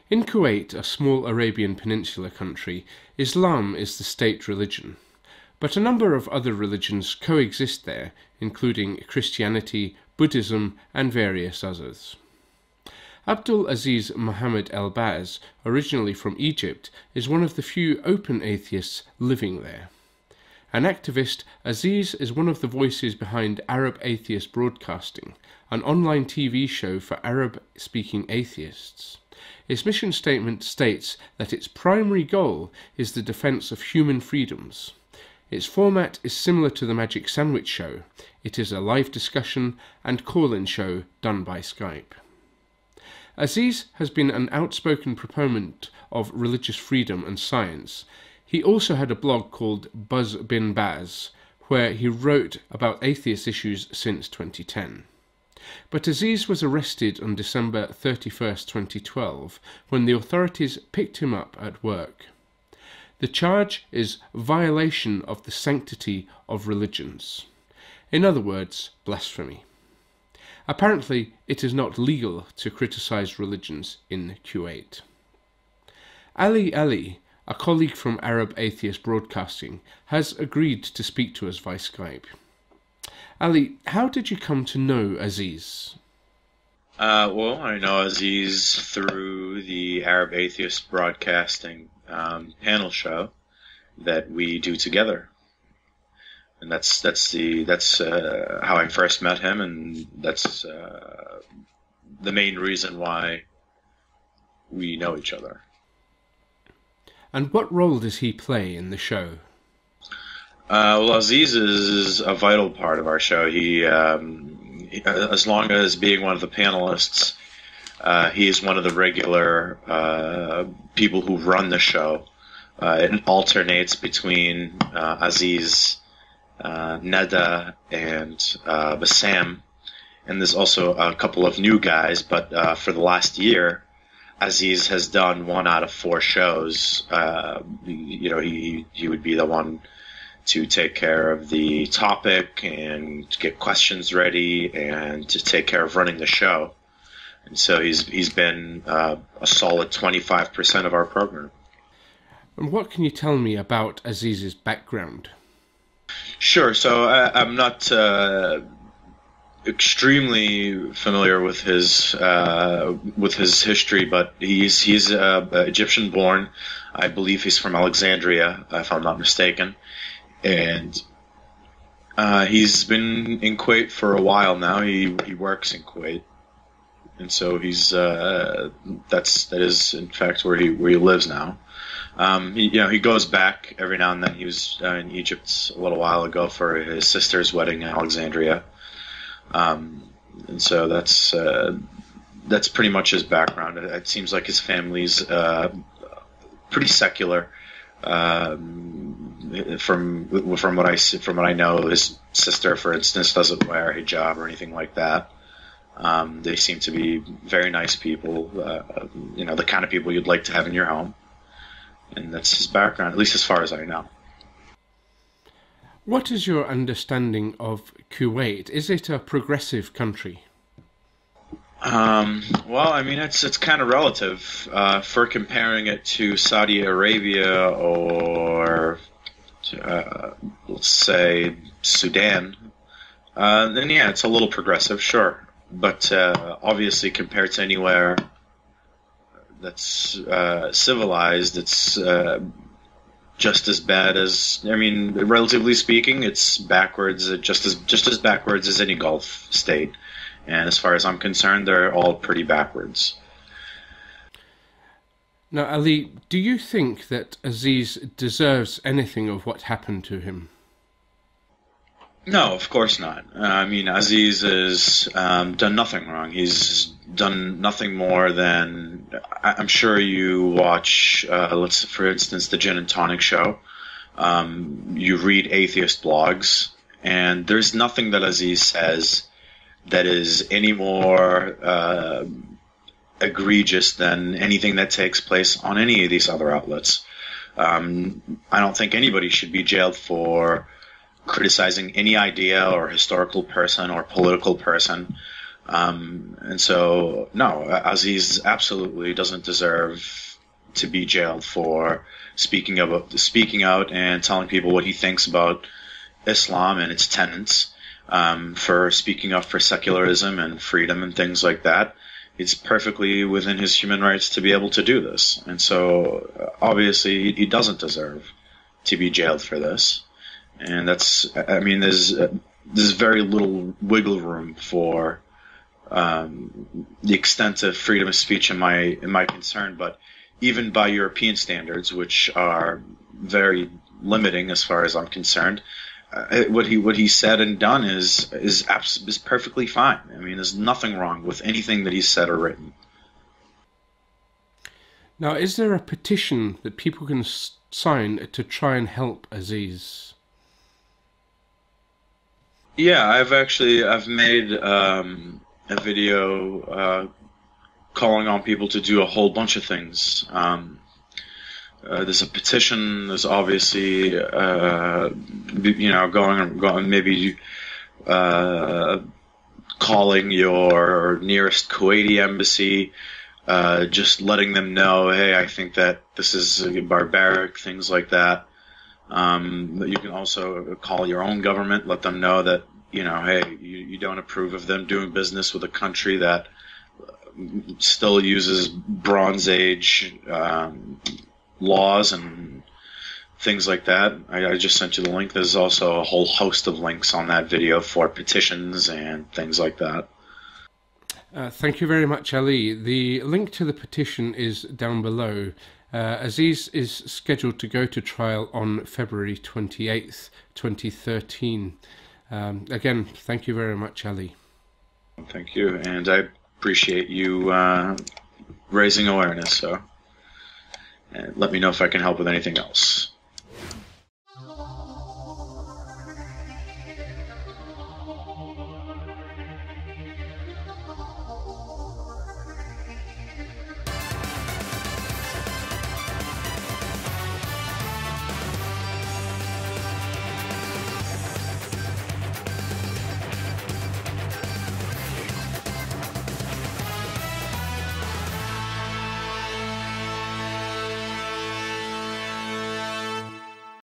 In Kuwait, a small Arabian Peninsula country, Islam is the state religion, but a number of other religions coexist there, including Christianity, Buddhism, and various others. Abdul Aziz Mohamed el-Baz, originally from Egypt, is one of the few open atheists living there. An activist, Aziz is one of the voices behind Arab Atheist Broadcasting, an online TV show for Arab-speaking atheists. Its mission statement states that its primary goal is the defense of human freedoms. Its format is similar to the Magic Sandwich Show. It is a live discussion and call-in show done by Skype. Aziz has been an outspoken proponent of religious freedom and science. He also had a blog called Buzz Bin Baz, where he wrote about atheist issues since 2010. But Aziz was arrested on December 31, 2012, when the authorities picked him up at work. The charge is violation of the sanctity of religions. In other words, blasphemy. Apparently, it is not legal to criticize religions in Kuwait. Ali, a colleague from Arab Atheist Broadcasting, has agreed to speak to us via Skype. Ali, how did you come to know Aziz? Well, I know Aziz through the Arab Atheist Broadcasting panel show that we do together, and that's how I first met him, and that's the main reason why we know each other. And what role does he play in the show? Well, Aziz is a vital part of our show. He as long as being one of the panelists, he is one of the regular people who run the show. It alternates between Aziz, Nada, and Bassam, and there's also a couple of new guys. But for the last year, Aziz has done 1 out of 4 shows. He would be the one to take care of the topic and to get questions ready and to take care of running the show. And so he's been a solid 25% of our program. And what can you tell me about Aziz's background? Sure. So I'm not extremely familiar with his history, but he's Egyptian born. I believe he's from Alexandria, if I'm not mistaken. And he's been in Kuwait for a while now. He works in Kuwait, and so that is in fact where he lives now. He goes back every now and then. He was in Egypt a little while ago for his sister's wedding in Alexandria, and so that's pretty much his background. It seems like his family's pretty secular. From what I know, his sister, for instance, doesn't wear a hijab or anything like that. They seem to be very nice people, the kind of people you'd like to have in your home. And that's his background, at least as far as I know. What is your understanding of Kuwait? Is it a progressive country? Well, I mean, it's kind of relative. For comparing it to Saudi Arabia or let's say Sudan, then yeah, it's a little progressive, sure. But obviously, compared to anywhere that's civilized, it's just as bad as, I mean, relatively speaking, it's backwards, just as backwards as any Gulf state. And as far as I'm concerned, they're all pretty backwards. Now, Ali, do you think that Aziz deserves anything of what happened to him? No, of course not. I mean, Aziz has done nothing wrong. He's done nothing more than, I'm sure you watch, for instance, the Gin and Tonic show. You read atheist blogs, and there's nothing that Aziz says that is any more egregious than anything that takes place on any of these other outlets. I don't think anybody should be jailed for criticizing any idea or historical person or political person. And so, no, Aziz absolutely doesn't deserve to be jailed for speaking out and telling people what he thinks about Islam and its tenets, for speaking up for secularism and freedom and things like that. It's perfectly within his human rights to be able to do this. And so, obviously, he doesn't deserve to be jailed for this. And that's, I mean, there's very little wiggle room for the extent of freedom of speech in my concern. But even by European standards, which are very limiting as far as I'm concerned, what he said and done is perfectly fine. I mean, there's nothing wrong with anything that he's said or written. Now, is there a petition that people can sign to try and help Aziz? Yeah, I've made a video calling on people to do a whole bunch of things. There's a petition. There's obviously, going maybe calling your nearest Kuwaiti embassy, just letting them know, hey, I think that this is barbaric, things like that. You can also call your own government, let them know that, hey, you don't approve of them doing business with a country that still uses Bronze Age laws and things like that. I just sent you the link. There's also a whole host of links on that video for petitions and things like that. Thank you very much, Ali. The link to the petition is down below. Aziz is scheduled to go to trial on February 28th, 2013. Again, thank you very much, Ali. Thank you, and I appreciate you raising awareness. So, and let me know if I can help with anything else.